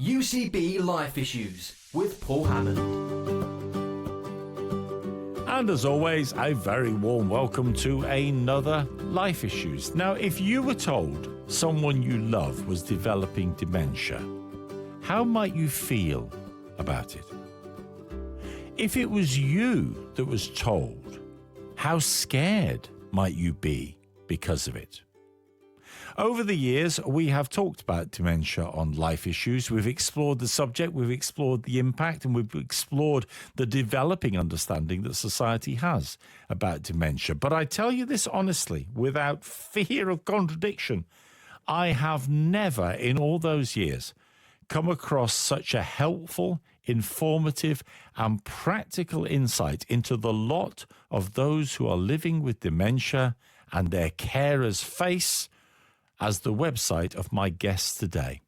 UCB Life Issues with Paul Hammond. And as always, a very warm welcome to another Life Issues. Now, if you were told someone you love was developing dementia, how might you feel about it? If it was you that was told, how scared might you be because of it? Over the years, we have talked about dementia on Life Issues. We've explored the subject, we've explored the impact, and we've explored the developing understanding that society has about dementia. But I tell you this honestly, without fear of contradiction, I have never in all those years come across such a helpful, informative, and practical insight into the lot of those who are living with dementia and their carers face as the website of my guest today.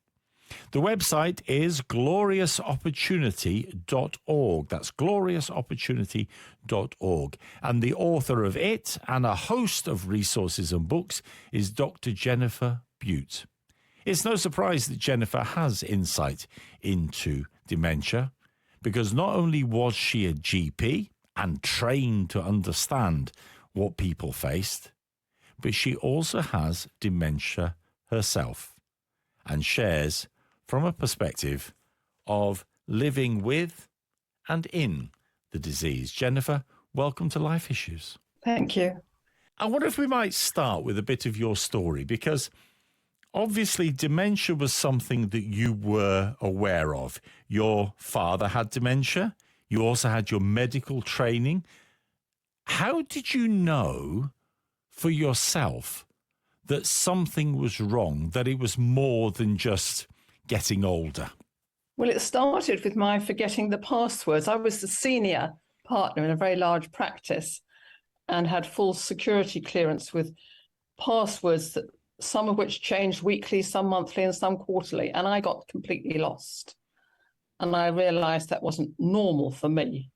The website is gloriousopportunity.org. That's gloriousopportunity.org. And the author of it and a host of resources and books is Dr. Jennifer Bute. It's no surprise that Jennifer has insight into dementia, because not only was she a GP and trained to understand what people faced, but she also has dementia herself and shares from a perspective of living with and in the disease. Jennifer, welcome to Life Issues. Thank you. I wonder if we might start with a bit of your story, because obviously dementia was something that you were aware of. Your father had dementia. You also had your medical training. How did you know for yourself that something was wrong, that it was more than just getting older? Well, it started with my forgetting the passwords. I was the senior partner in a very large practice and had full security clearance with passwords, that some of which changed weekly, some monthly, and some quarterly. And I got completely lost. And I realized that wasn't normal for me.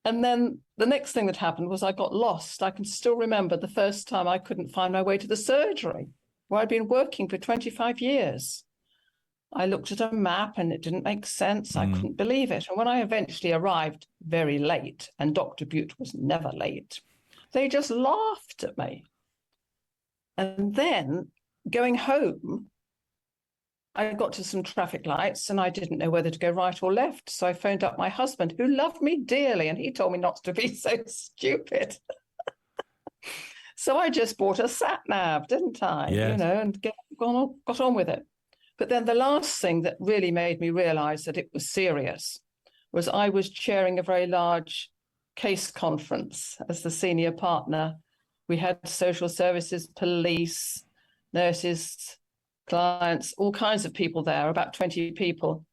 And then the next thing that happened was I got lost. I can still remember the first time I couldn't find my way to the surgery, where I'd been working for 25 years. I looked at a map and it didn't make sense. I couldn't believe it. And when I eventually arrived very late, and Dr. Bute was never late, they just laughed at me. And then going home, I got to some traffic lights and I didn't know whether to go right or left. So I phoned up my husband, who loved me dearly, and he told me not to be so stupid. So I just bought a sat-nav, didn't I? Yes. You know, and got on with it. But then the last thing that really made me realize that it was serious was I was chairing a very large case conference as the senior partner. We had social services, police, nurses, clients, all kinds of people there, about 20 people.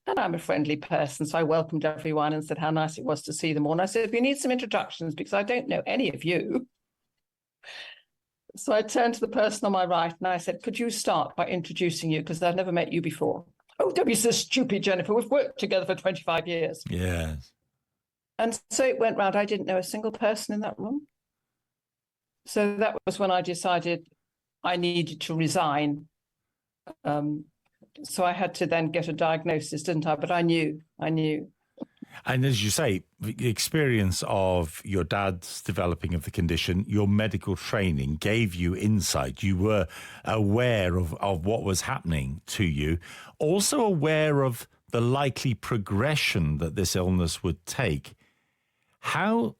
And I'm a friendly person, so I welcomed everyone and said how nice it was to see them all. And I said, we need some introductions because I don't know any of you. So I turned to the person on my right and I said, could you start by introducing you, because I've never met you before. Oh, don't be so stupid, Jennifer. We've worked together for 25 years. Yes. And so it went round. I didn't know a single person in that room. So that was when I decided I needed to resign. So I had to then get a diagnosis, didn't I? But I knew. And as you say, the experience of your dad's developing of the condition, your medical training gave you insight. You were aware of what was happening to you, also aware of the likely progression that this illness would take. How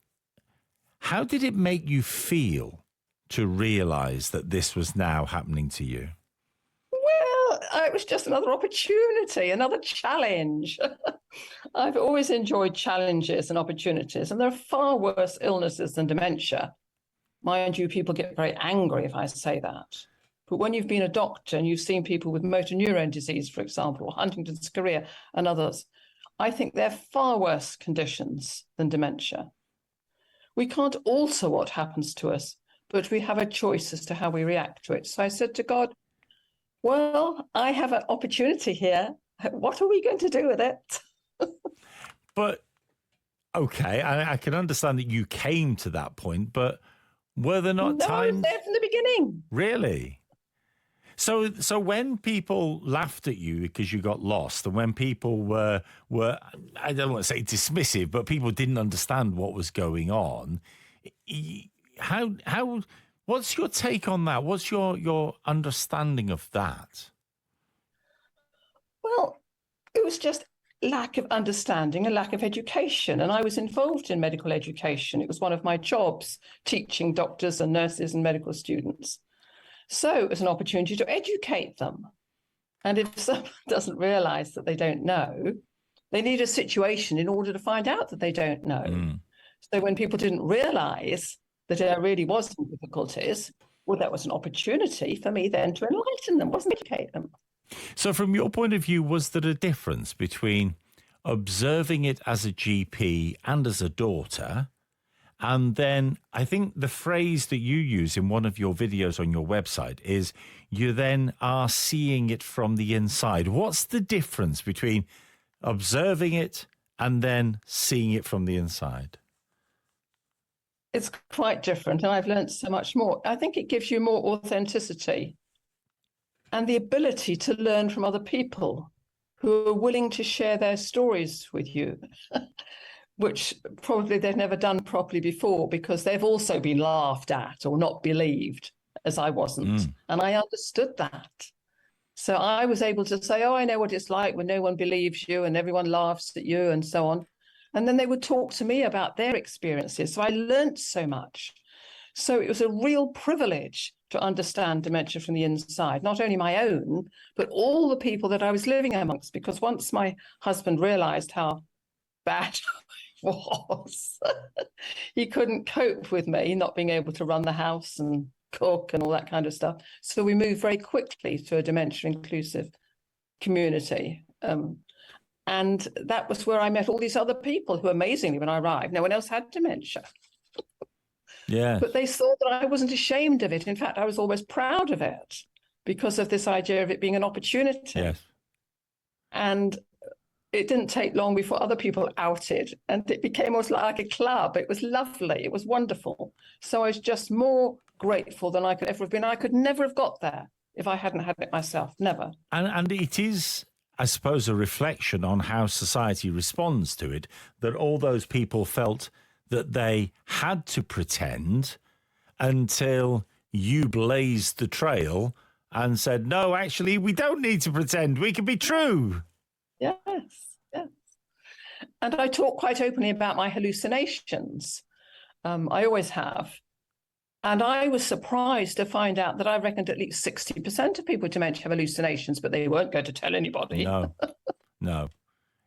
did it make you feel to realize that this was now happening to you? Well, it was just another opportunity, another challenge. I've always enjoyed challenges and opportunities, and there are far worse illnesses than dementia. Mind you, people get very angry if I say that. But when you've been a doctor and you've seen people with motor neurone disease, for example, or Huntington's chorea and others, I think they're far worse conditions than dementia. We can't alter what happens to us, but we have a choice as to how we react to it. So I said to God, well, I have an opportunity here. What are we going to do with it? But, okay, I can understand that you came to that point, but were there not times? I was there from the beginning. Really? So when people laughed at you because you got lost, and when people were I don't want to say dismissive, but people didn't understand what was going on, how what's your take on that? What's your understanding of that? Well, it was just lack of understanding and lack of education. And I was involved in medical education. It was one of my jobs, teaching doctors and nurses and medical students. So it was an opportunity to educate them. And if someone doesn't realize that they don't know, they need a situation in order to find out that they don't know. So when people didn't realize that there really was some difficulties, well, that was an opportunity for me then to enlighten them, wasn't educate them. So from your point of view, was there a difference between observing it as a GP and as a daughter? And then I think the phrase that you use in one of your videos on your website is you then are seeing it from the inside. What's the difference between observing it and then seeing it from the inside? It's quite different, and I've learned so much more. I think it gives you more authenticity and the ability to learn from other people who are willing to share their stories with you, which probably they've never done properly before because they've also been laughed at or not believed, as I wasn't. And I understood that. So I was able to say, oh, I know what it's like when no one believes you and everyone laughs at you and so on. And then they would talk to me about their experiences. So I learned so much. So it was a real privilege to understand dementia from the inside, not only my own, but all the people that I was living amongst. Because once my husband realized how bad I was, he couldn't cope with me not being able to run the house and cook and all that kind of stuff. So we moved very quickly to a dementia inclusive community. And that was where I met all these other people who, amazingly, when I arrived, no one else had dementia. Yeah. But they saw that I wasn't ashamed of it. In fact, I was always proud of it because of this idea of it being an opportunity. Yes. And it didn't take long before other people outed, and it became almost like a club. It was lovely. It was wonderful. So I was just more grateful than I could ever have been. I could never have got there if I hadn't had it myself. Never. And it is, I suppose, a reflection on how society responds to it, that all those people felt that they had to pretend until you blazed the trail and said, no, actually, we don't need to pretend. We can be true. Yes, yes. And I talk quite openly about my hallucinations. I always have. And I was surprised to find out that I reckoned at least 60% of people with dementia have hallucinations, but they weren't going to tell anybody. No.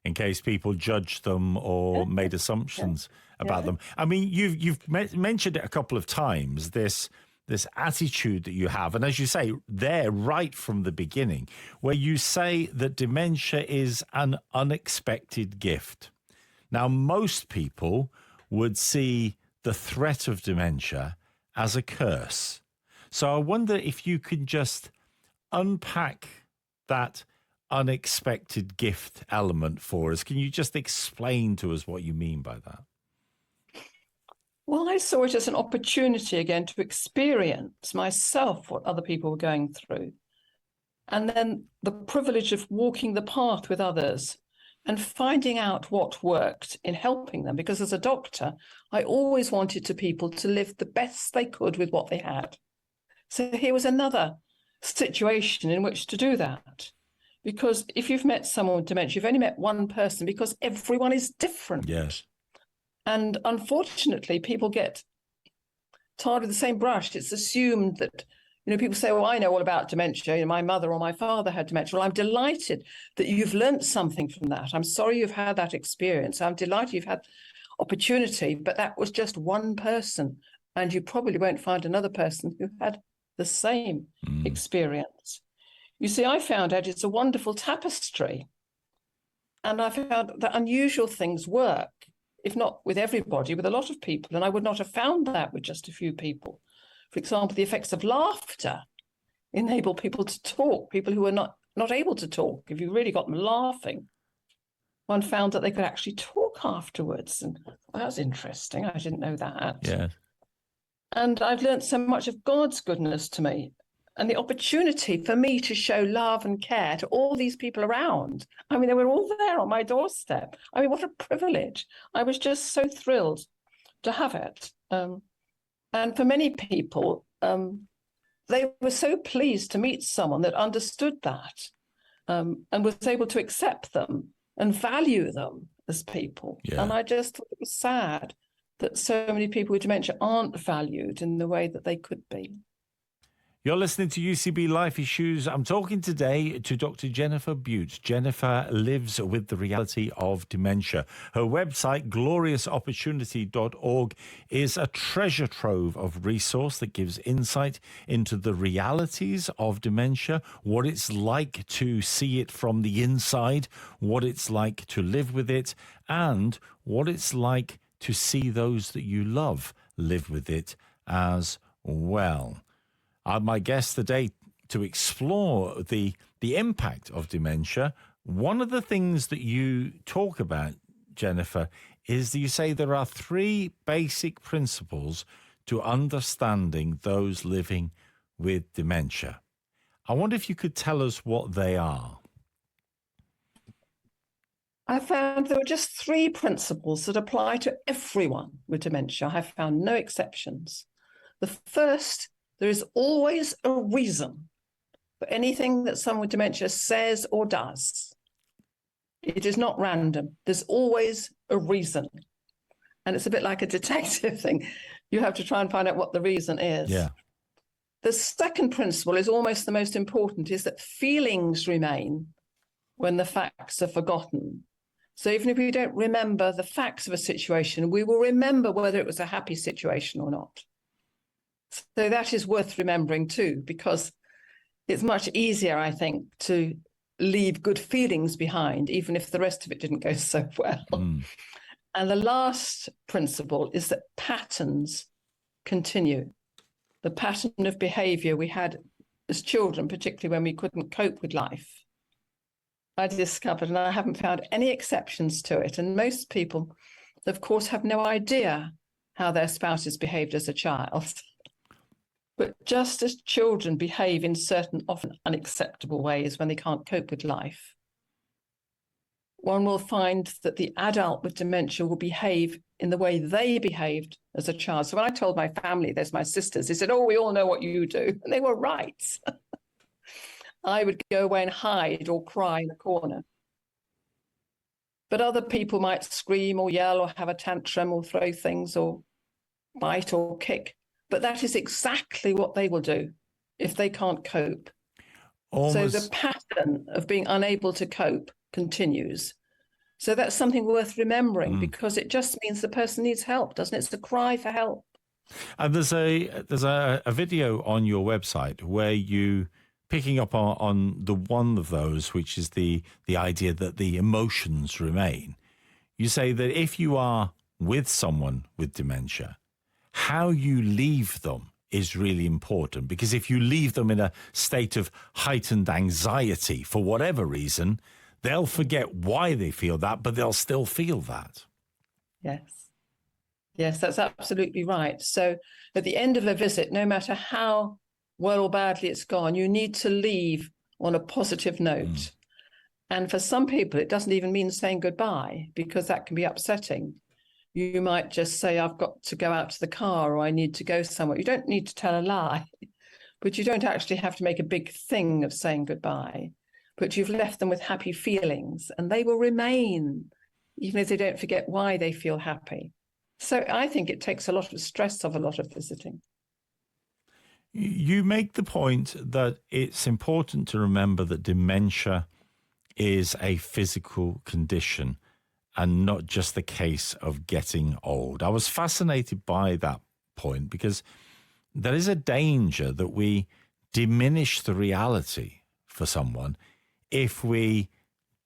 In case people judged them or made assumptions about them. I mean, you've mentioned it a couple of times, this attitude that you have. And as you say, there right from the beginning, where you say that dementia is an unexpected gift. Now, most people would see the threat of dementia as a curse. So I wonder if you could just unpack that unexpected gift element for us. Can you just explain to us what you mean by that? Well, I saw it as an opportunity again to experience myself what other people were going through. And then the privilege of walking the path with others and finding out what worked in helping them. Because as a doctor, I always wanted people to live the best they could with what they had. So here was another situation in which to do that. Because if you've met someone with dementia, you've only met one person because everyone is different. Yes. And unfortunately, people get tarred with the same brush. It's assumed that, people say, well, I know all about dementia. My mother or my father had dementia. Well, I'm delighted that you've learnt something from that. I'm sorry you've had that experience. I'm delighted you've had opportunity, but that was just one person. And you probably won't find another person who had the same experience. You see, I found out it's a wonderful tapestry. And I found that unusual things work, if not with everybody, with a lot of people. And I would not have found that with just a few people. For example, the effects of laughter enable people to talk, people who are not able to talk. If you really got them laughing, one found that they could actually talk afterwards. And that was interesting. I didn't know that. Yes. And I've learned so much of God's goodness to me. and the opportunity for me to show love and care to all these people around. I mean, they were all there on my doorstep. I mean, what a privilege. I was just so thrilled to have it. And for many people, they were so pleased to meet someone that understood that and was able to accept them and value them as people. Yeah. And I just thought it was sad that so many people with dementia aren't valued in the way that they could be. You're listening to UCB Life Issues. I'm talking today to Dr. Jennifer Bute. Jennifer lives with the reality of dementia. Her website, gloriousopportunity.org, is a treasure trove of resource that gives insight into the realities of dementia, what it's like to see it from the inside, what it's like to live with it, and what it's like to see those that you love live with it as well. My guest today to explore the impact of dementia. One of the things that you talk about, Jennifer, is that you say there are 3 basic principles to understanding those living with dementia. I wonder if you could tell us what they are. I found there were just 3 principles that apply to everyone with dementia. I have found no exceptions. The first, there is always a reason for anything that someone with dementia says or does. It is not random. There's always a reason. And it's a bit like a detective thing. You have to try and find out what the reason is. Yeah. The second principle is almost the most important, is that feelings remain when the facts are forgotten. So even if we don't remember the facts of a situation, we will remember whether it was a happy situation or not. So that is worth remembering too, because it's much easier, I think, to leave good feelings behind, even if the rest of it didn't go so well. And the last principle is that patterns continue. The pattern of behavior we had as children, particularly when we couldn't cope with life, I discovered, and I haven't found any exceptions to it. And most people, of course, have no idea how their spouses behaved as a child. But just as children behave in certain, often unacceptable ways when they can't cope with life, one will find that the adult with dementia will behave in the way they behaved as a child. So when I told my family, there's my sisters, they said, "Oh, we all know what you do." And they were right. I would go away and hide or cry in a corner. But other people might scream or yell or have a tantrum or throw things or bite or kick. But that is exactly what they will do if they can't cope. So the pattern of being unable to cope continues. So that's something worth remembering, because it just means the person needs help, doesn't it? It's a cry for help. And there's a video on your website where you picking up on the one of those, which is the idea that the emotions remain. You say that if you are with someone with dementia, how you leave them is really important, because if you leave them in a state of heightened anxiety for whatever reason, they'll forget why they feel that, but they'll still feel that. Yes, that's absolutely right. So at the end of a visit, no matter how well or badly it's gone, you need to leave on a positive note. And for some people, it doesn't even mean saying goodbye, because that can be upsetting. You might just say, "I've got to go out to the car," or "I need to go somewhere." You don't need to tell a lie, but you don't actually have to make a big thing of saying goodbye. But you've left them with happy feelings, and they will remain, even if they don't forget why they feel happy. So I think it takes a lot of stress off a lot of visiting. You make the point that it's important to remember that dementia is a physical condition and not just the case of getting old. I was fascinated by that point, because there is a danger that we diminish the reality for someone if we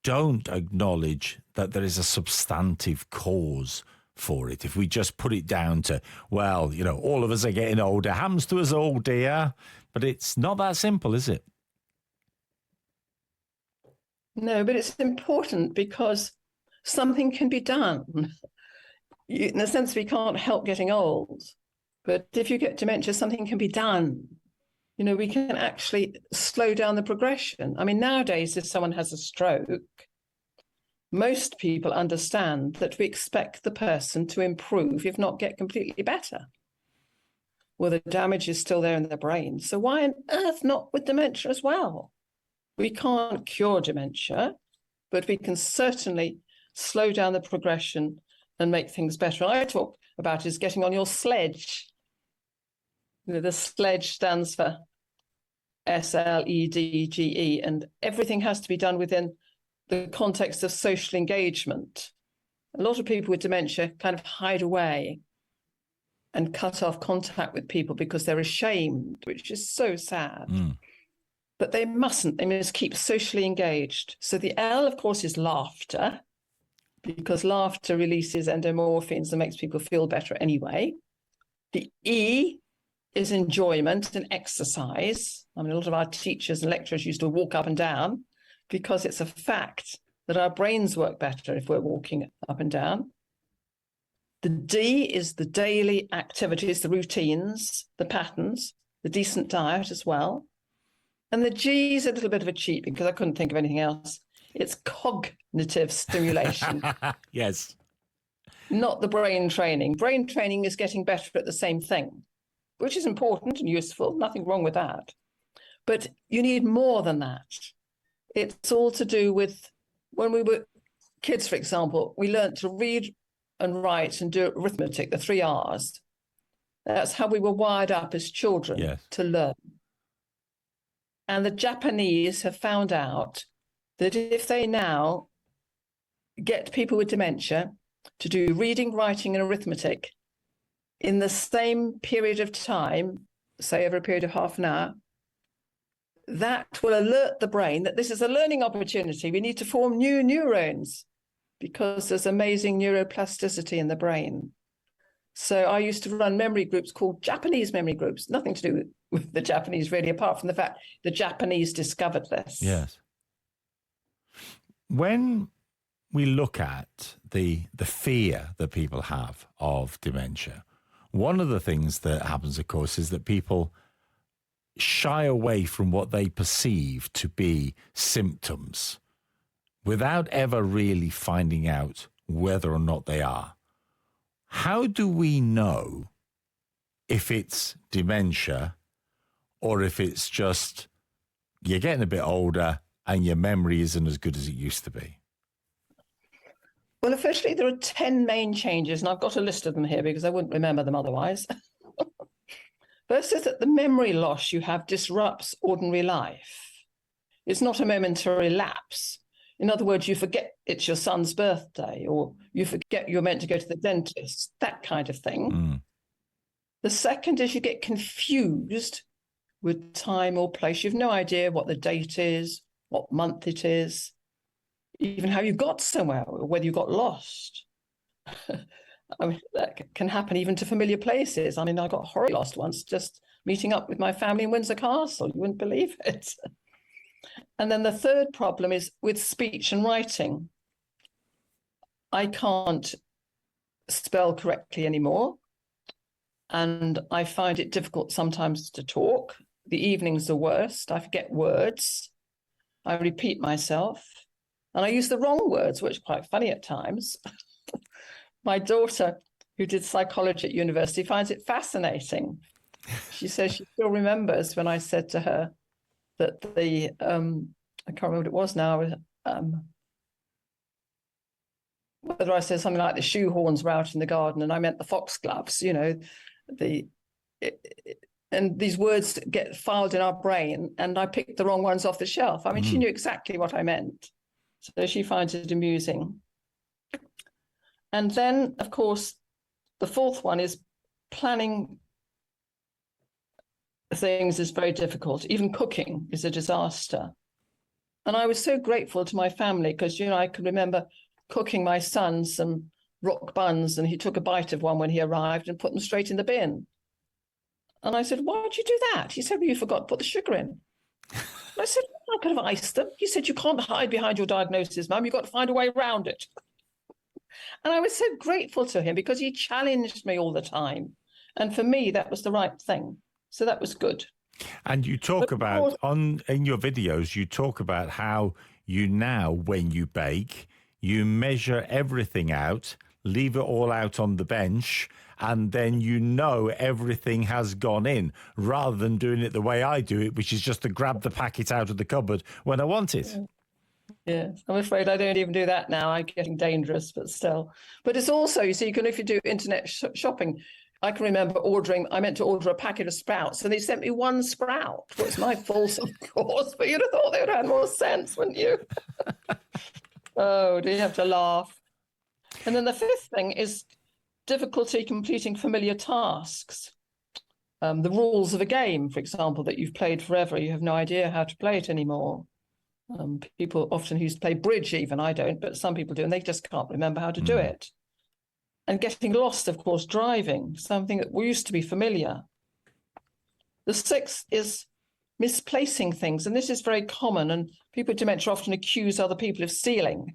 don't acknowledge that there is a substantive cause for it. If we just put it down to, well, you know, all of us are getting older, happens to us all, dear. But it's not that simple, is it? No, but it's important, because something can be done. In a sense, we can't help getting old, but if you get dementia, something can be done. we can actually slow down the progression. I mean, nowadays, if someone has a stroke, most people understand that we expect the person to improve, if not get completely better. Well, the damage is still there in the brain. So why on earth not with dementia as well? We can't cure dementia, but we can certainly slow down the progression and make things better. And I talk about is getting on your sledge. The sledge stands for SLEDGE, and everything has to be done within the context of social engagement. A lot of people with dementia kind of hide away and cut off contact with people because they're ashamed, which is so sad. But they mustn't. They must keep socially engaged. So the L, of course, is laughter, because laughter releases endorphins and makes people feel better anyway. The E is enjoyment and exercise. I mean, a lot of our teachers and lecturers used to walk up and down because it's a fact that our brains work better if we're walking up and down. The D is the daily activities, the routines, the patterns, the decent diet as well. And the G is a little bit of a cheat because I couldn't think of anything else. It's cognitive stimulation. Yes. Not the brain training. Brain training is getting better at the same thing, which is important and useful. Nothing wrong with that. But you need more than that. It's all to do with when we were kids, for example, we learned to read and write and do arithmetic, the 3 R's. That's how we were wired up as children to learn. And the Japanese have found out that if they now get people with dementia to do reading, writing, and arithmetic in the same period of time, say over a period of half an hour, that will alert the brain that this is a learning opportunity. We need to form new neurons because there's amazing neuroplasticity in the brain. So I used to run memory groups called Japanese memory groups, nothing to do with the Japanese really, apart from the fact the Japanese discovered this. Yes. When we look at the fear that people have of dementia, one of the things that happens, of course, is that people shy away from what they perceive to be symptoms without ever really finding out whether or not they are. How do we know if it's dementia or if it's just you're getting a bit older and your memory isn't as good as it used to be? Well, officially, there are 10 main changes, and I've got a list of them here because I wouldn't remember them otherwise. First is that the memory loss you have disrupts ordinary life. It's not a momentary lapse. In other words, you forget it's your son's birthday, or you forget you're meant to go to the dentist, that kind of thing. The second is you get confused with time or place. You've no idea what the date is, what month it is, even how you got somewhere, or whether you got lost. I mean, that can happen even to familiar places. I mean, I got horribly lost once just meeting up with my family in Windsor Castle. You wouldn't believe it. And then the third problem is with speech and writing. I can't spell correctly anymore, and I find it difficult sometimes to talk. The evenings are worst. I forget words. I repeat myself, and I use the wrong words, which is quite funny at times. My daughter, who did psychology at university, finds it fascinating. She says she still remembers when I said to her that the, I can't remember what it was now, whether I said something like the shoehorns were out in the garden and I meant the foxgloves, you know, and these words get filed in our brain and I picked the wrong ones off the shelf. I mean, she knew exactly what I meant. So she finds it amusing. And then, of course, the fourth one is planning things is very difficult. Even cooking is a disaster. And I was so grateful to my family because, you know, I can remember cooking my son some rock buns and he took a bite of one when he arrived and put them straight in the bin. And I said, why did you do that? He said, well, you forgot to put the sugar in. And I said, I could have iced them. He said, you can't hide behind your diagnosis, Mum. You've got to find a way around it. And I was so grateful to him because he challenged me all the time. And for me, that was the right thing. So that was good. And you talk But of about course- in your videos, you talk about how you now, when you bake, you measure everything out, leave it all out on the bench, and then you know everything has gone in, rather than doing it the way I do it, which is just to grab the packet out of the cupboard when I want it. Yes, I'm afraid I don't even do that now. I'm getting dangerous, but still. But it's also, you see, you can, if you do internet shopping, I can remember I meant to order a packet of sprouts, and they sent me one sprout. Well, it's my fault, of course, but you'd have thought they would have had more sense, wouldn't you? Oh, do you have to laugh? And then the fifth thing is difficulty completing familiar tasks. The rules of a game, for example, that you've played forever, you have no idea how to play it anymore. People often who play bridge, even I don't, but some people do, and they just can't remember how to do it. And getting lost, of course, driving, something that used to be familiar. The sixth is misplacing things, and this is very common, and people with dementia often accuse other people of stealing.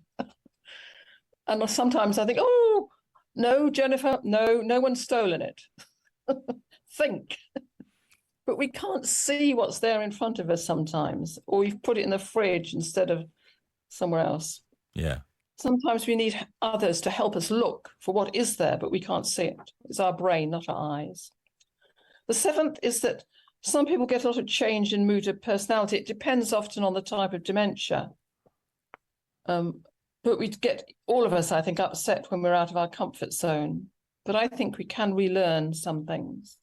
And sometimes I think, oh, no, Jennifer, no one's stolen it. Think. But we can't see what's there in front of us sometimes, or we've put it in the fridge instead of somewhere else. Yeah. Sometimes we need others to help us look for what is there, but we can't see it. It's our brain, not our eyes. The seventh is that some people get a lot of change in mood or personality. It depends often on the type of dementia. But we get, all of us, I think, upset when we're out of our comfort zone. But I think we can relearn some things.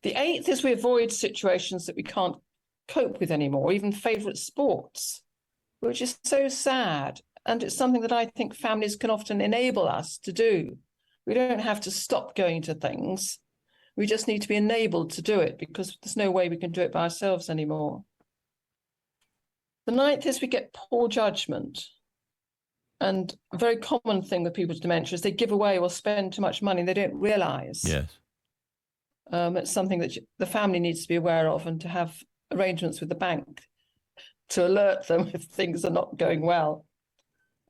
The eighth is we avoid situations that we can't cope with anymore, even favourite sports, which is so sad. And it's something that I think families can often enable us to do. We don't have to stop going to things. We just need to be enabled to do it, because there's no way we can do it by ourselves anymore. The ninth is we get poor judgment. And a very common thing with people with dementia is they give away or spend too much money and they don't realise. Yes. It's something that the family needs to be aware of, and to have arrangements with the bank to alert them if things are not going well.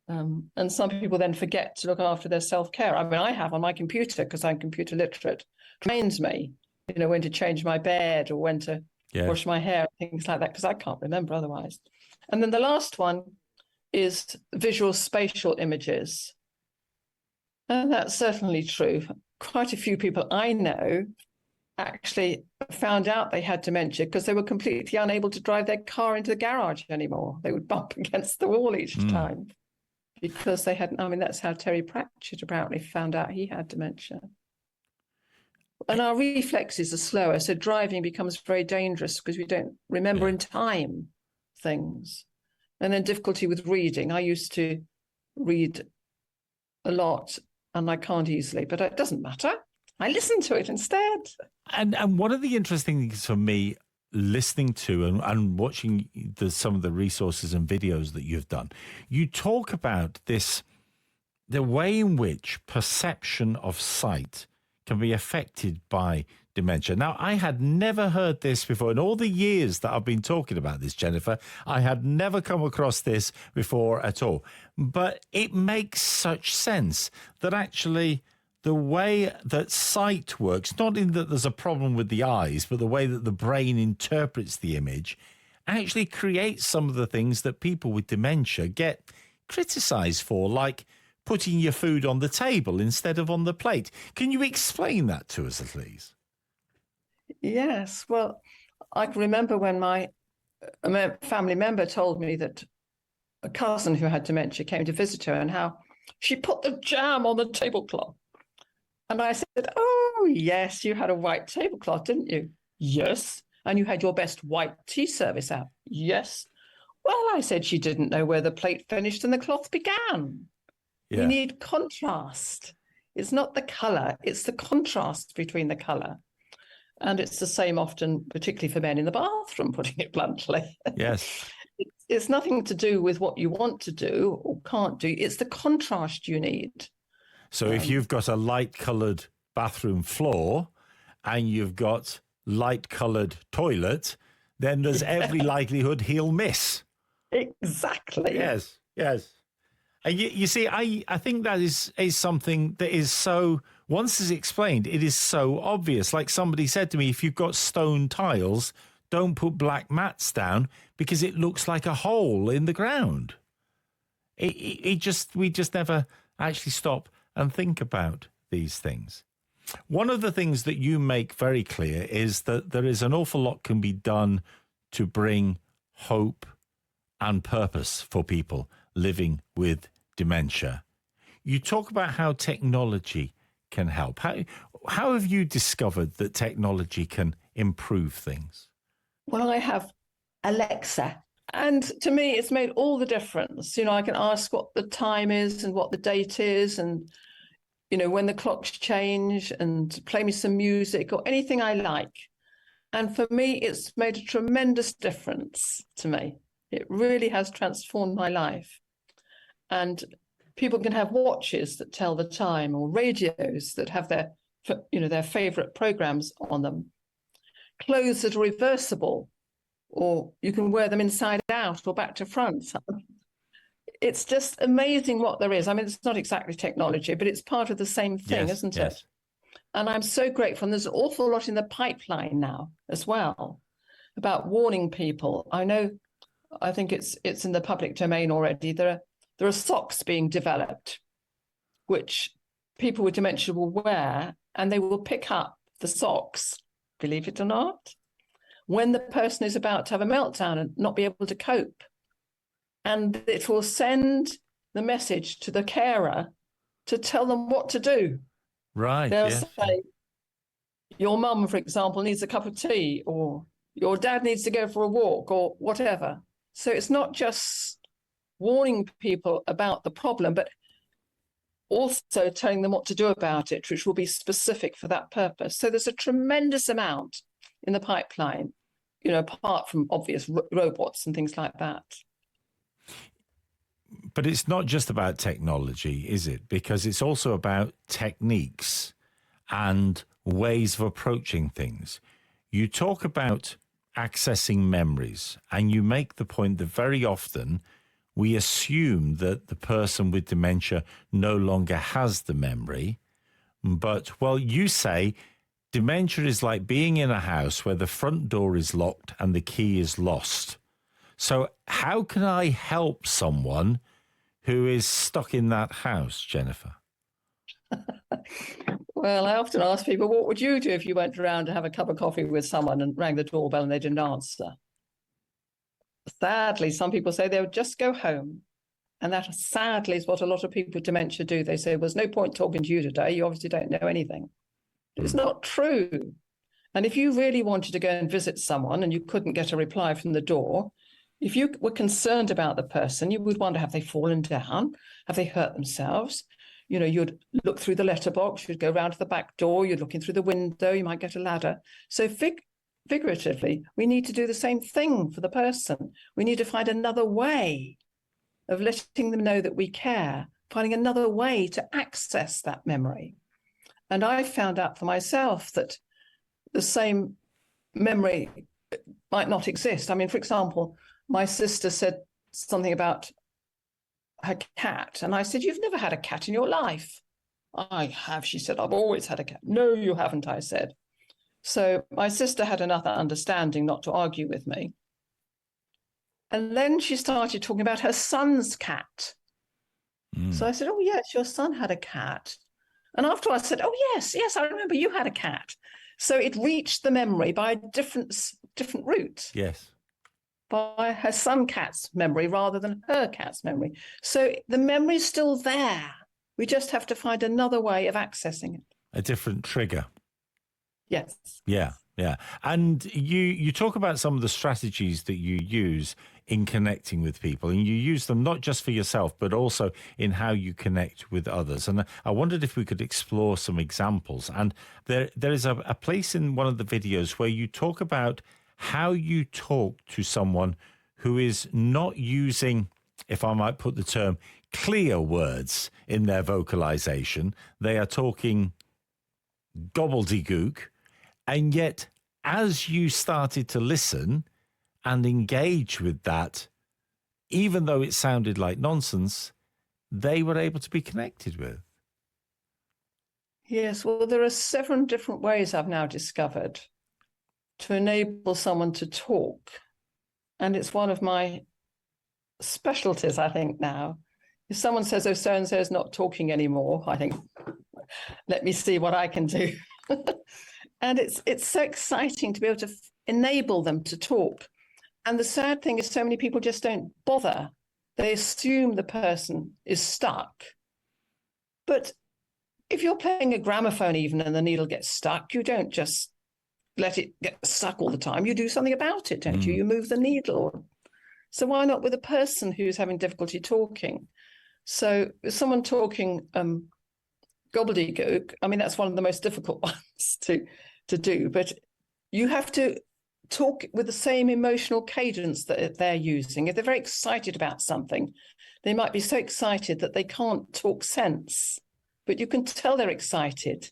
And some people then forget to look after their self-care. I mean, I have on my computer, because I'm computer literate, trains me, when to change my bed or when to wash my hair, things like that, because I can't remember otherwise. And then the last one is visual spatial images. And that's certainly true. Quite a few people I know actually found out they had dementia because they were completely unable to drive their car into the garage anymore. They would bump against the wall each time. Because they hadn't, that's how Terry Pratchett apparently found out he had dementia. And our reflexes are slower, so driving becomes very dangerous because we don't remember in time things. And then difficulty with reading. I used to read a lot and I can't easily, but it doesn't matter. I listen to it instead. And one of the interesting things for me, listening to and watching some of the resources and videos that you've done, you talk about the way in which perception of sight can be affected by dementia. Now, I had never heard this before. In all the years that I've been talking about this, Jennifer, I had never come across this before at all. But it makes such sense that actually the way that sight works, not in that there's a problem with the eyes, but the way that the brain interprets the image, actually creates some of the things that people with dementia get criticised for, like putting your food on the table instead of on the plate. Can you explain that to us, please? Yes. Well, I can remember when a family member told me that a cousin who had dementia came to visit her and how she put the jam on the tablecloth. And I said, oh, yes, you had a white tablecloth, didn't you? Yes. And you had your best white tea service out? Yes. Well, I said, she didn't know where the plate finished and the cloth began. Yeah. We need contrast. It's not the colour, it's the contrast between the colour. And it's the same often, particularly for men in the bathroom, putting it bluntly. Yes. It's nothing to do with what you want to do or can't do. It's the contrast you need. So if you've got a light-coloured bathroom floor and you've got light-coloured toilet, then there's every likelihood he'll miss. Exactly. Yes, yes. And you see, I think that is something that is so once it's explained, it is so obvious. Like somebody said to me, if you've got stone tiles, don't put black mats down because it looks like a hole in the ground. We just never actually stop and think about these things. One of the things that you make very clear is that there is an awful lot can be done to bring hope and purpose for people living with dementia. You talk about how technology can help. How have you discovered that technology can improve things? Well, I have Alexa, and to me, it's made all the difference. You know, I can ask what the time is and what the date is, and, you know, when the clocks change, and play me some music or anything I like. And for me, it's made a tremendous difference to me. It really has transformed my life. And people can have watches that tell the time, or radios that have their, you know, their favorite programs on them. Clothes that are reversible, or you can wear them inside out or back to front. It's just amazing what there is. I mean, it's not exactly technology, but it's part of the same thing, isn't it? And I'm so grateful. And there's an awful lot in the pipeline now as well about warning people. I think it's in the public domain already. There are socks being developed, which people with dementia will wear, and they will pick up the socks, believe it or not, when the person is about to have a meltdown and not be able to cope. And it will send the message to the carer to tell them what to do. Right. They'll say, your mum, for example, needs a cup of tea, or your dad needs to go for a walk, or whatever. So it's not just warning people about the problem, but also telling them what to do about it, which will be specific for that purpose. So there's a tremendous amount in the pipeline, you know, apart from obvious robots and things like that. But it's not just about technology, is it? Because it's also about techniques and ways of approaching things. You talk about accessing memories, and you make the point that very often we assume that the person with dementia no longer has the memory. But, well, you say dementia is like being in a house where the front door is locked and the key is lost. So how can I help someone who is stuck in that house, Jennifer? Well, I often ask people, what would you do if you went around to have a cup of coffee with someone and rang the doorbell and they didn't answer? Sadly, some people say they would just go home. And that, sadly, is what a lot of people with dementia do. They say, there's no point talking to you today. You obviously don't know anything. It's not true. And if you really wanted to go and visit someone and you couldn't get a reply from the door, if you were concerned about the person, you would wonder, have they fallen down? Have they hurt themselves? You know, you'd look through the letterbox, you'd go round to the back door, you're looking through the window, you might get a ladder. So figuratively, we need to do the same thing for the person. We need to find another way of letting them know that we care, finding another way to access that memory. And I found out for myself that the same memory might not exist. I mean, for example, my sister said something about her cat. And I said, you've never had a cat in your life. I have, she said, I've always had a cat. No, you haven't, I said. So my sister had another understanding not to argue with me. And then she started talking about her son's cat. So I said, oh, yes, your son had a cat. And after I said, oh, yes, I remember you had a cat. So it reached the memory by a different route. Yes. By her son cat's memory rather than her cat's memory. So the memory's still there. We just have to find another way of accessing it. A different trigger. Yes. Yeah. And you talk about some of the strategies that you use in connecting with people, and you use them not just for yourself, but also in how you connect with others. And I wondered if we could explore some examples. And there is a place in one of the videos where you talk about how you talk to someone who is not using, if I might put the term, clear words in their vocalization. They are talking gobbledygook. And yet, as you started to listen and engage with that, even though it sounded like nonsense, they were able to be connected with. Yes, well, there are 7 different ways I've now discovered to enable someone to talk. And it's one of my specialties, I think, now. If someone says, oh, so-and-so is not talking anymore, I think, let me see what I can do. And it's so exciting to be able to enable them to talk. And the sad thing is so many people just don't bother. They assume the person is stuck. But if you're playing a gramophone even and the needle gets stuck, you don't just let it get stuck all the time. You do something about it, don't you? You move the needle. So why not with a person who's having difficulty talking? So someone talking gobbledygook, I mean, that's one of the most difficult ones to do, but you have to talk with the same emotional cadence that they're using. If they're very excited about something, they might be so excited that they can't talk sense, but you can tell they're excited.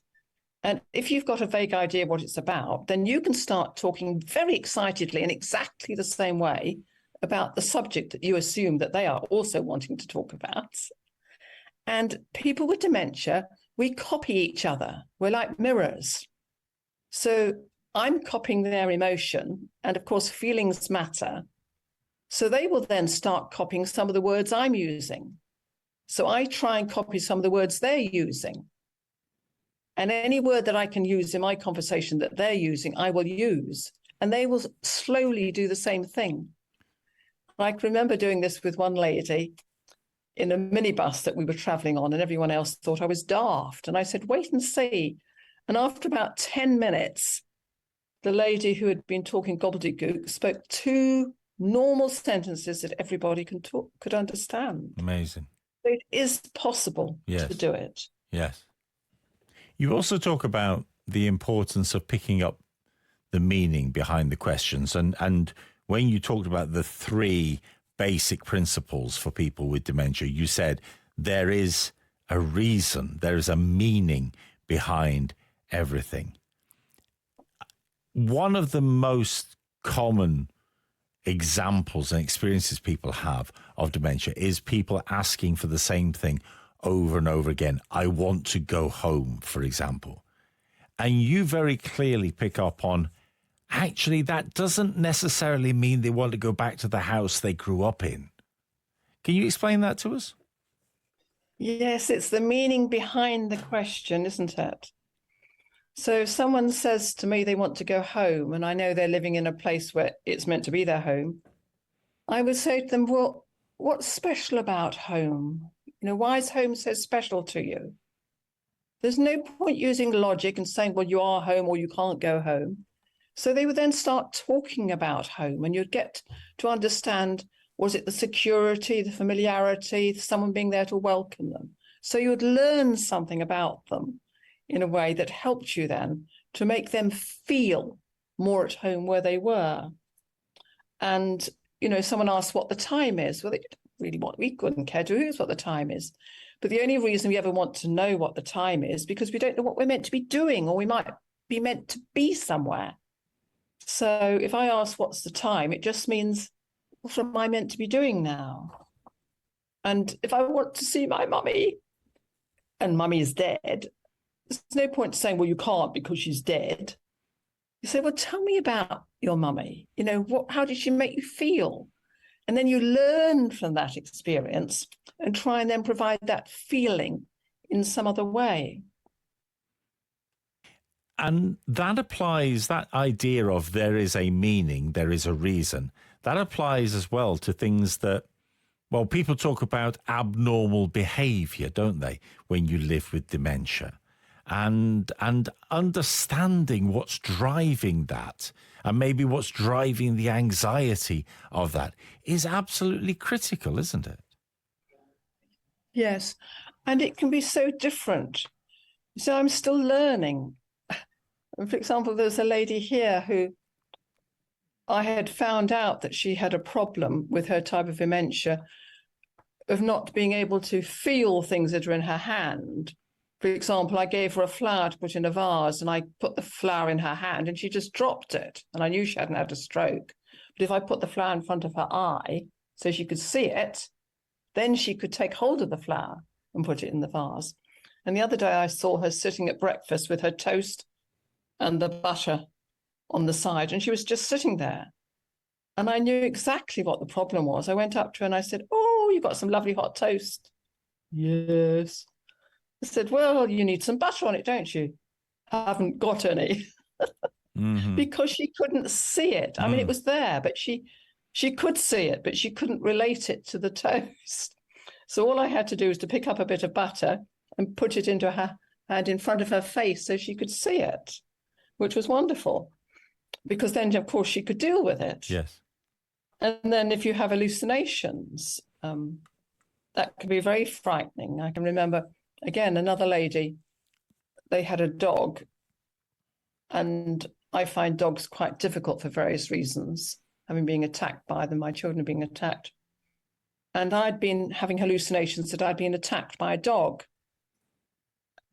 And if you've got a vague idea what it's about, then you can start talking very excitedly in exactly the same way about the subject that you assume that they are also wanting to talk about. And people with dementia, we copy each other. We're like mirrors. So I'm copying their emotion, and of course, feelings matter. So they will then start copying some of the words I'm using. So I try and copy some of the words they're using. And any word that I can use in my conversation that they're using, I will use. And they will slowly do the same thing. I can remember doing this with one lady in a minibus that we were traveling on, and everyone else thought I was daft. And I said, wait and see. And after about 10 minutes, the lady who had been talking gobbledygook spoke 2 normal sentences that everybody could understand. Amazing. So it is possible to do it. Yes. You also talk about the importance of picking up the meaning behind the questions. And when you talked about the 3 basic principles for people with dementia, you said there is a reason, there is a meaning behind everything. One of the most common examples and experiences people have of dementia is people asking for the same thing over and over again. I want to go home, for example. And you very clearly pick up on, actually, that doesn't necessarily mean they want to go back to the house they grew up in. Can you explain that to us? Yes, it's the meaning behind the question, isn't it? So if someone says to me they want to go home, and I know they're living in a place where it's meant to be their home, I would say to them, well, what's special about home? You know, why is home so special to you? There's no point using logic and saying, well, you are home or you can't go home. So they would then start talking about home, and you'd get to understand, was it the security, the familiarity, someone being there to welcome them? So you would learn something about them in a way that helped you then to make them feel more at home where they were. And, you know, someone asked what the time is. Well, they didn't really we couldn't care to who's what the time is. But the only reason we ever want to know what the time is because we don't know what we're meant to be doing, or we might be meant to be somewhere. So if I ask what's the time, it just means, what am I meant to be doing now? And if I want to see my mummy and mummy is dead, there's no point saying, well, you can't because she's dead. You say, well, tell me about your mummy. You know, how did she make you feel? And then you learn from that experience and try and then provide that feeling in some other way. And that applies, that idea of there is a meaning, there is a reason, that applies as well to things that, well, people talk about abnormal behavior, don't they, when you live with dementia? And understanding what's driving that, and maybe what's driving the anxiety of that, is absolutely critical, isn't it? Yes, and it can be so different. So I'm still learning. For example, there's a lady here who I had found out that she had a problem with her type of dementia of not being able to feel things that are in her hand. For example, I gave her a flower to put in a vase, and I put the flower in her hand and she just dropped it. And I knew she hadn't had a stroke. But if I put the flower in front of her eye so she could see it, then she could take hold of the flower and put it in the vase. And the other day I saw her sitting at breakfast with her toast and the butter on the side, and she was just sitting there. And I knew exactly what the problem was. I went up to her and I said, "Oh, you've got some lovely hot toast." "Yes." I said, "Well, you need some butter on it, don't you?" "Haven't got any." Because she couldn't see it. I mean, it was there, but she could see it, but she couldn't relate it to the toast. So all I had to do was to pick up a bit of butter and put it into her hand in front of her face so she could see it, which was wonderful, because then, of course, she could deal with it. Yes. And then if you have hallucinations, that can be very frightening. I can remember, again, another lady, they had a dog, and I find dogs quite difficult for various reasons, having been attacked by them, my children being attacked. And I'd been having hallucinations that I'd been attacked by a dog.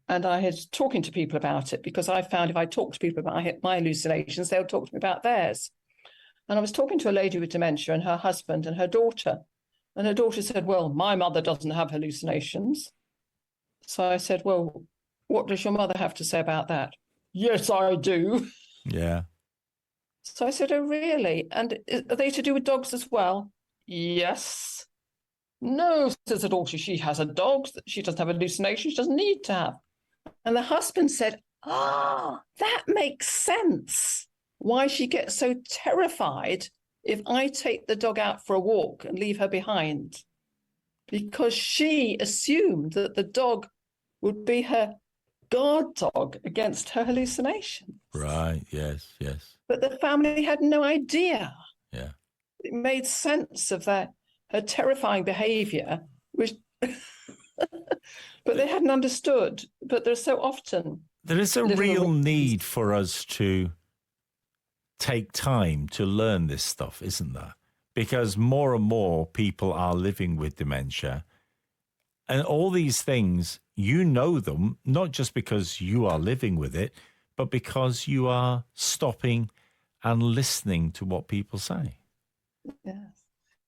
And I had talking to people about it, because I found if I talked to people about my hallucinations, they would talk to me about theirs. And I was talking to a lady with dementia and her husband and her daughter. And her daughter said, "Well, my mother doesn't have hallucinations." So I said, "Well, what does your mother have to say about that?" "Yes, I do." Yeah. So I said, "Oh, really? And are they to do with dogs as well?" "Yes." "No," says the daughter, "she has a dog. She doesn't have hallucinations. She doesn't need to have." And the husband said, "That makes sense. Why she gets so terrified if I take the dog out for a walk and leave her behind. Because she assumed that the dog would be her guard dog against her hallucinations." Right. Yes. Yes. But the family had no idea. Yeah. It made sense of her terrifying behavior, which but they hadn't understood. But there's so often there is a real need for us to take time to learn this stuff, isn't there? Because more and more people are living with dementia, and all these things, you know them, not just because you are living with it, but because you are stopping and listening to what people say. Yes.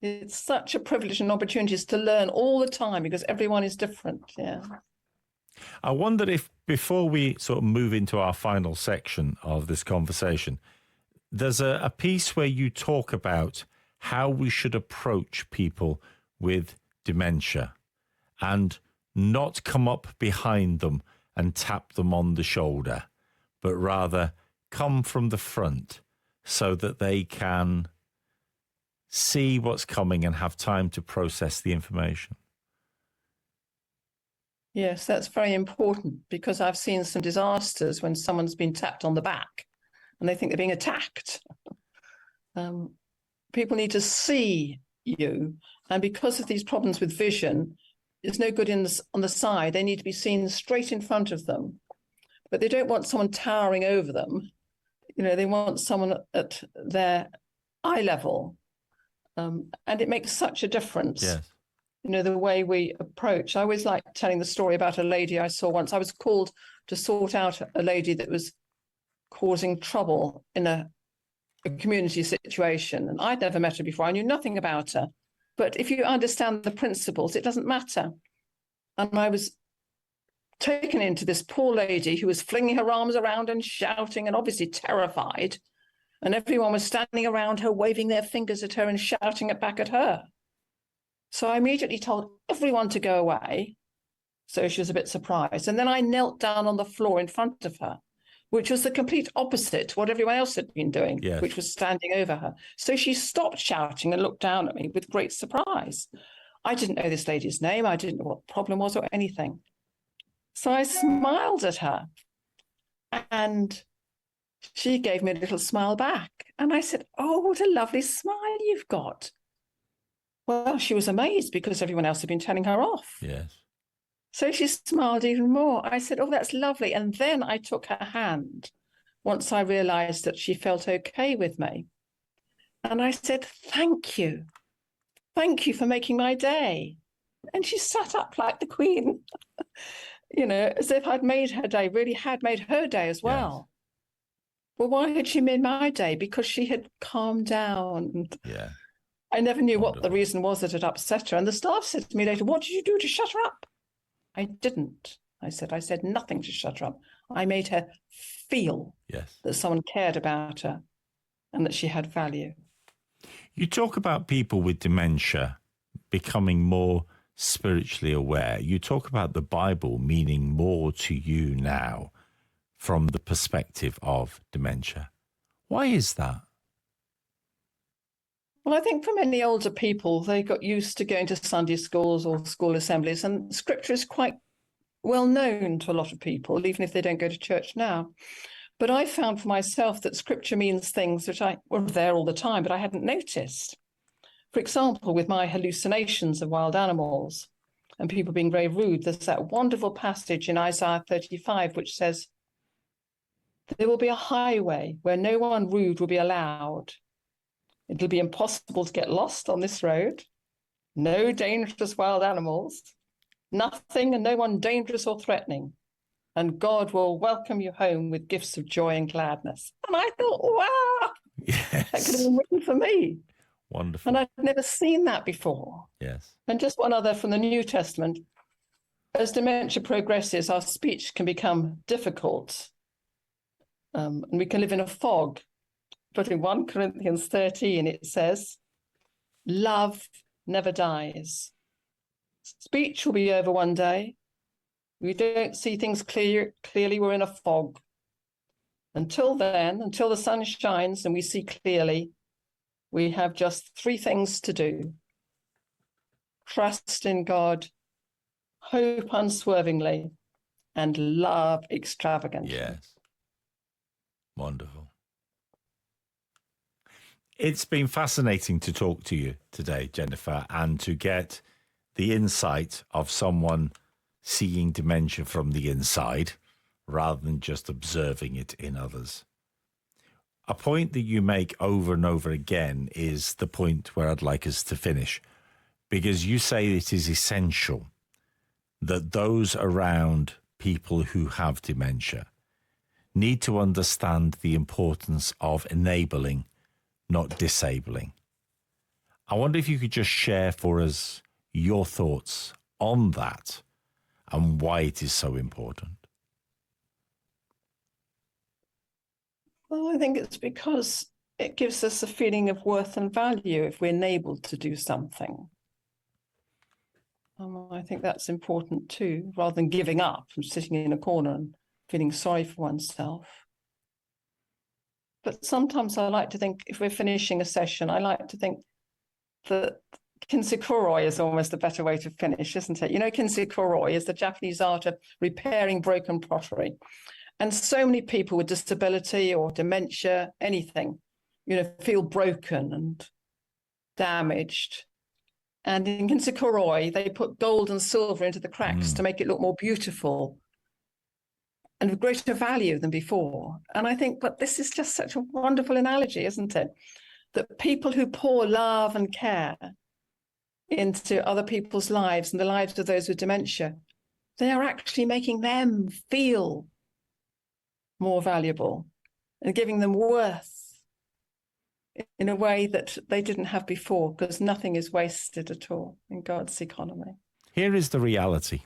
It's such a privilege and opportunities to learn all the time, because everyone is different. Yeah. I wonder if, before we sort of move into our final section of this conversation, there's a piece where you talk about how we should approach people with dementia and not come up behind them and tap them on the shoulder, but rather come from the front so that they can see what's coming and have time to process the information. Yes, that's very important, because I've seen some disasters when someone's been tapped on the back and they think they're being attacked. People need to see you. And because of these problems with vision, it's no good on the side. They need to be seen straight in front of them. But they don't want someone towering over them. They want someone at their eye level. And it makes such a difference. Yes. The way we approach. I always like telling the story about a lady I saw once. I was called to sort out a lady that was causing trouble in a community situation. And I'd never met her before. I knew nothing about her. But if you understand the principles, it doesn't matter. And I was taken into this poor lady who was flinging her arms around and shouting and obviously terrified. And everyone was standing around her, waving their fingers at her and shouting it back at her. So I immediately told everyone to go away. So she was a bit surprised. And then I knelt down on the floor in front of her, which was the complete opposite to what everyone else had been doing, yes, which was standing over her. So she stopped shouting and looked down at me with great surprise. I didn't know this lady's name. I didn't know what the problem was or anything. So I smiled at her, and she gave me a little smile back. And I said, "Oh, what a lovely smile you've got." Well, she was amazed, because everyone else had been telling her off. Yes. So she smiled even more. I said, "Oh, that's lovely." And then I took her hand once I realized that she felt okay with me. And I said, "Thank you. Thank you for making my day." And she sat up like the Queen, as if I'd made her day, really had made her day as well. Yes. Well, why had she made my day? Because she had calmed down. Yeah. I never knew what the reason was that had upset her. And the staff said to me later, "What did you do to shut her up?" I didn't. I said nothing to shut her up. I made her feel that someone cared about her and that she had value. You talk about people with dementia becoming more spiritually aware. You talk about the Bible meaning more to you now from the perspective of dementia. Why is that? Well, I think for many older people, they got used to going to Sunday schools or school assemblies, and scripture is quite well known to a lot of people, even if they don't go to church now. But I found for myself that scripture means things which were there all the time, but I hadn't noticed. For example, with my hallucinations of wild animals and people being very rude, there's that wonderful passage in Isaiah 35, which says, there will be a highway where no one rude will be allowed. It'll be impossible to get lost on this road. No dangerous wild animals, nothing and no one dangerous or threatening. And God will welcome you home with gifts of joy and gladness. And I thought, wow, Yes. that could have been written for me. Wonderful. And I'd never seen that before. Yes. And just one other from the New Testament. As dementia progresses, our speech can become difficult. And we can live in a fog. But in 1 Corinthians 13, it says, love never dies. Speech will be over one day. We don't see things clearly, we're in a fog. Until then, until the sun shines and we see clearly, we have just 3 things to do. Trust in God, hope unswervingly, and love extravagantly. Yes. Wonderful. It's been fascinating to talk to you today, Jennifer, and to get the insight of someone seeing dementia from the inside rather than just observing it in others. A point that you make over and over again is the point where I'd like us to finish, because you say it is essential that those around people who have dementia need to understand the importance of enabling, not disabling. I wonder if you could just share for us your thoughts on that and why it is so important. Well, I think it's because it gives us a feeling of worth and value if we're enabled to do something. I think that's important too, rather than giving up and sitting in a corner and feeling sorry for oneself. But sometimes I like to think, if we're finishing a session, I like to think that kinsekuroi is almost a better way to finish, isn't it? You know, kinsekuroi is the Japanese art of repairing broken pottery. And so many people with disability or dementia, anything, feel broken and damaged. And in kinsekuroi, they put gold and silver into the cracks to make it look more beautiful and of greater value than before. And I think, but this is just such a wonderful analogy, isn't it? That people who pour love and care into other people's lives and the lives of those with dementia, they are actually making them feel more valuable and giving them worth in a way that they didn't have before, because nothing is wasted at all in God's economy. Here is the reality.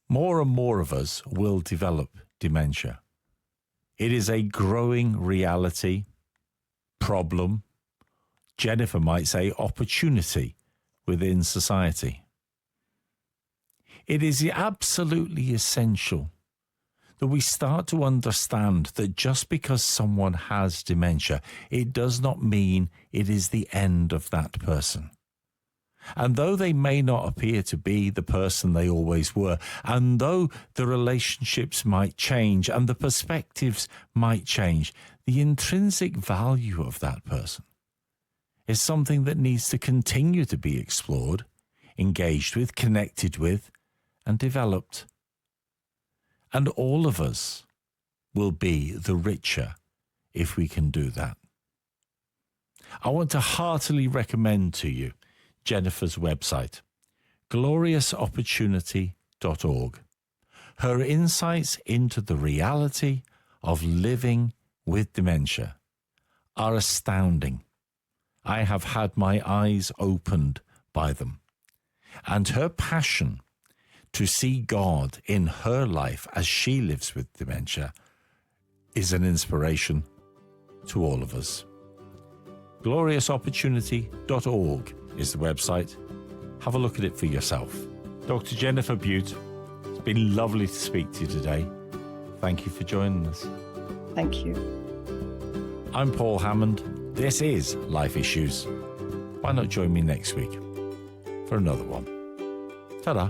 More and more of us will develop dementia. It is a growing reality, problem, Jennifer might say opportunity within society. It is absolutely essential that we start to understand that just because someone has dementia, it does not mean it is the end of that person. And though they may not appear to be the person they always were, and though the relationships might change and the perspectives might change, the intrinsic value of that person is something that needs to continue to be explored, engaged with, connected with, and developed. And all of us will be the richer if we can do that. I want to heartily recommend to you Jennifer's website, gloriousopportunity.org. Her insights into the reality of living with dementia are astounding. I have had my eyes opened by them. And her passion to see God in her life as she lives with dementia is an inspiration to all of us. gloriousopportunity.org is the website. Have a look at it for yourself. Dr. Jennifer Bute, it's been lovely to speak to you today. Thank you for joining us. Thank you. I'm Paul Hammond. This is Life Issues. Why not join me next week for another one? Ta-da.